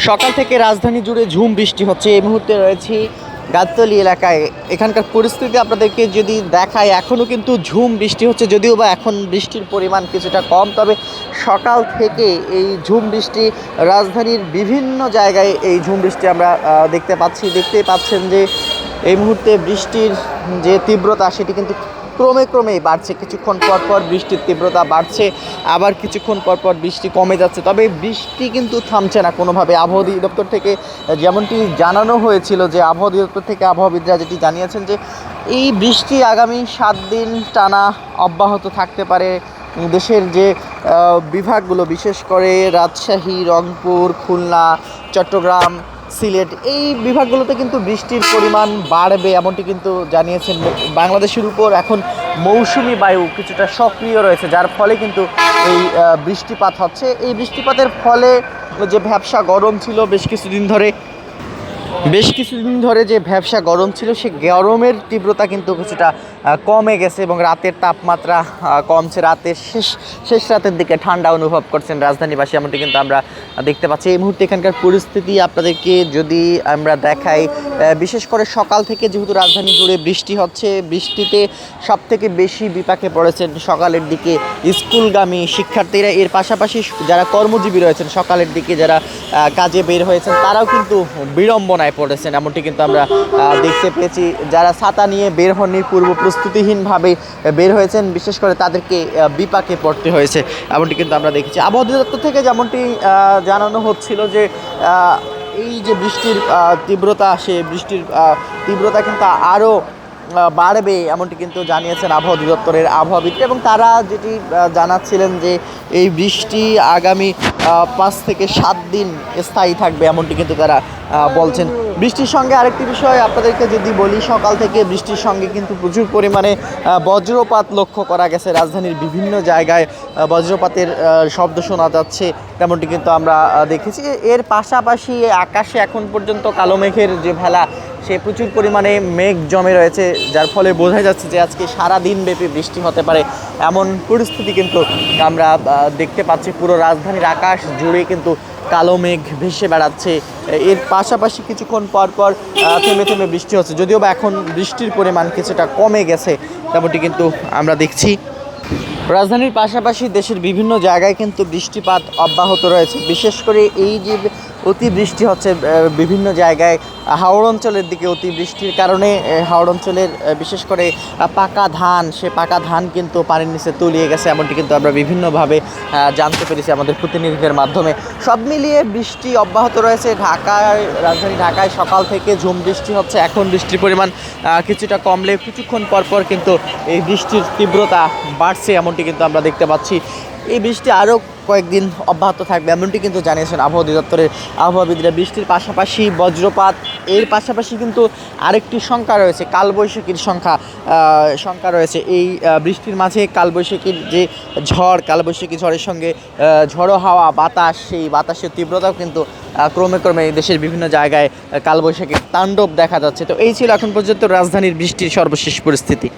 সকাল থেকে রাজধানী জুড়ে ঝুম বৃষ্টি হচ্ছে। এই মুহূর্তে রয়েছি গাবতলী এলাকায়। এখানকার পরিস্থিতি আপনাদেরকে যদি দেখায়, এখনও কিন্তু ঝুম বৃষ্টি হচ্ছে, যদিও বা এখন বৃষ্টির পরিমাণ কিছুটা কম। তবে সকাল থেকে এই ঝুম বৃষ্টি রাজধানীর বিভিন্ন জায়গায় এই ঝুম বৃষ্টি আমরা দেখতেই পাচ্ছেন যে এই মুহূর্তে বৃষ্টির যে তীব্রতা সেটি কিন্তু ক্রমেই বাড়ছে। কিছুক্ষণ পর পর বৃষ্টির তীব্রতা বাড়ছে, আবার কিছুক্ষণ পর পর বৃষ্টি কমে যাচ্ছে। তবে বৃষ্টি কিন্তু থামছে না কোনোভাবে। আবহাওয়া অধিদপ্তর থেকে যেমনটি জানানো হয়েছিল, যে আবহাওয়া অধিদপ্তর থেকে আবহাওয়াবিদরা যেটি জানিয়েছেন যে এই বৃষ্টি আগামী 7 দিন টানা অব্যাহত থাকতে পারে। দেশের যে বিভাগগুলো, বিশেষ করে রাজশাহী, রংপুর, খুলনা, চট্টগ্রাম, সিলেট, এই বিভাগগুলোতে কিন্তু বৃষ্টির পরিমাণ বাড়বে এমনটি কিন্তু জানিয়েছেন। বাংলাদেশের উপর এখন মৌসুমি বায়ু কিছুটা সক্রিয় রয়েছে, যার ফলে কিন্তু এই বৃষ্টিপাত হচ্ছে। এই বৃষ্টিপাতের ফলে যে ভ্যাপসা গরম ছিল বেশ কিছুদিন ধরে যে ভ্যাপসা গরম ছিল, সে গরমের তীব্রতা কিন্তু কিছুটা কমে গেছে এবং রাতের তাপমাত্রা কমছে। শেষ রাতের দিকে ঠান্ডা অনুভব করছেন রাজধানীবাসী, এমনটি কিন্তু আমরা দেখতে পাচ্ছি। এই মুহূর্তে এখানকার পরিস্থিতি আপনাদেরকে যদি আমরা দেখাই, বিশেষ করে সকাল থেকে যেহেতু রাজধানী জুড়ে বৃষ্টি হচ্ছে, বৃষ্টিতে সবথেকে বেশি বিপাকে পড়েছেন সকালের দিকে স্কুলগামী শিক্ষার্থীরা। এর পাশাপাশি যারা কর্মজীবী রয়েছেন, সকালের দিকে যারা কাজে বের হয়েছেন, তারাও কিন্তু বিড়ম্বনায় পড়েছেন, এমনটি কিন্তু আমরা দেখতে পেয়েছি। যারা ছাতা নিয়ে বের হননি, পূর্ব প্রস্তুতিহীনভাবে বের হয়েছেন, বিশেষ করে তাদেরকে বিপাকে পড়তে হয়েছে, এমনটি কিন্তু আমরা দেখেছি। আবহাওয়া অধিদপ্তর থেকে যেমনটি জানানো হচ্ছিল যে এই যে বৃষ্টির তীব্রতা, সে বৃষ্টির তীব্রতা কিন্তু আরও বাড়বে, এমনটি কিন্তু জানিয়েছেন আবহাওয়া অধিদপ্তরের আবহাওয়াবিদ। এবং তারা যেটি জানাচ্ছিলেন যে এই বৃষ্টি আগামী 5 থেকে 7 দিন স্থায়ী থাকবে, এমনটি কিন্তু তারা বলছেন। বৃষ্টির সঙ্গে আরেকটি বিষয় আপনাদেরকে যদি বলি, সকাল থেকে বৃষ্টির সঙ্গে কিন্তু প্রচুর পরিমাণে বজ্রপাত লক্ষ্য করা গেছে। রাজধানীর বিভিন্ন জায়গায় বজ্রপাতের শব্দ শোনা যাচ্ছে, তেমনটি কিন্তু আমরা দেখেছি। এর পাশাপাশি আকাশে এখন পর্যন্ত কালো মেঘের যে ভেলা, সে প্রচুর পরিমাণে মেঘ জমে রয়েছে, যার ফলে বোঝা যাচ্ছে যে আজকে সারা দিন ব্যাপী বৃষ্টি হতে পারে, এমন পরিস্থিতি কিন্তু আমরা দেখতে পাচ্ছি। পুরো রাজধানীর আকাশ জুড়ে কিন্তু কালো মেঘ ভেসে বেড়াচ্ছে। এর পাশাপাশি কিছুক্ষণ পর পর থেমে বৃষ্টি হচ্ছে, যদিও বা এখন বৃষ্টির পরিমাণ কিছুটা কমে গেছে, তেমনটি কিন্তু আমরা দেখছি। রাজধানীর পাশাপাশি দেশের বিভিন্ন জায়গায় কিন্তু বৃষ্টিপাত অব্যাহত রয়েছে। বিশেষ করে এই যে অতিবৃষ্টি হচ্ছে বিভিন্ন জায়গায়, হাওড় অঞ্চলের দিকে অতিবৃষ্টির কারণে হাওড় অঞ্চলের বিশেষ করে পাকা ধান কিন্তু পানির নিচে তলিয়ে গেছে, এমনটি কিন্তু আমরা বিভিন্নভাবে জানতে পেরেছি আমাদের প্রতিনিধিদের মাধ্যমে। সব মিলিয়ে বৃষ্টি অব্যাহত রয়েছে। রাজধানী ঢাকায় সকাল থেকে ঝুম বৃষ্টি হচ্ছে। এখন বৃষ্টির পরিমাণ কিছুটা কমলে কিছুক্ষণ পর কিন্তু এই বৃষ্টির তীব্রতা বাড়ছে, এমনটি কিন্তু আমরা দেখতে পাচ্ছি। এই বৃষ্টি আরও কয়েকদিন অব্যাহত থাকবে, এমনটি কিন্তু জানিয়েছেন আবহাওয়া অধিদপ্তরের আবহাওয়াবিদরা। বৃষ্টির পাশাপাশি বজ্রপাত, এর পাশাপাশি কিন্তু আরেকটি সংখ্যা রয়েছে, কালবৈশাখীর সংখ্যা রয়েছে। এই বৃষ্টির মাঝে কালবৈশাখীর যে কালবৈশাখী ঝড়ের সঙ্গে ঝড়ো হাওয়া, বাতাস, সেই বাতাসের তীব্রতাও কিন্তু ক্রমে দেশের বিভিন্ন জায়গায় কালবৈশাখীর তাণ্ডব দেখা যাচ্ছে। তো এই ছিল এখন পর্যন্ত রাজধানীর বৃষ্টির সর্বশেষ পরিস্থিতি।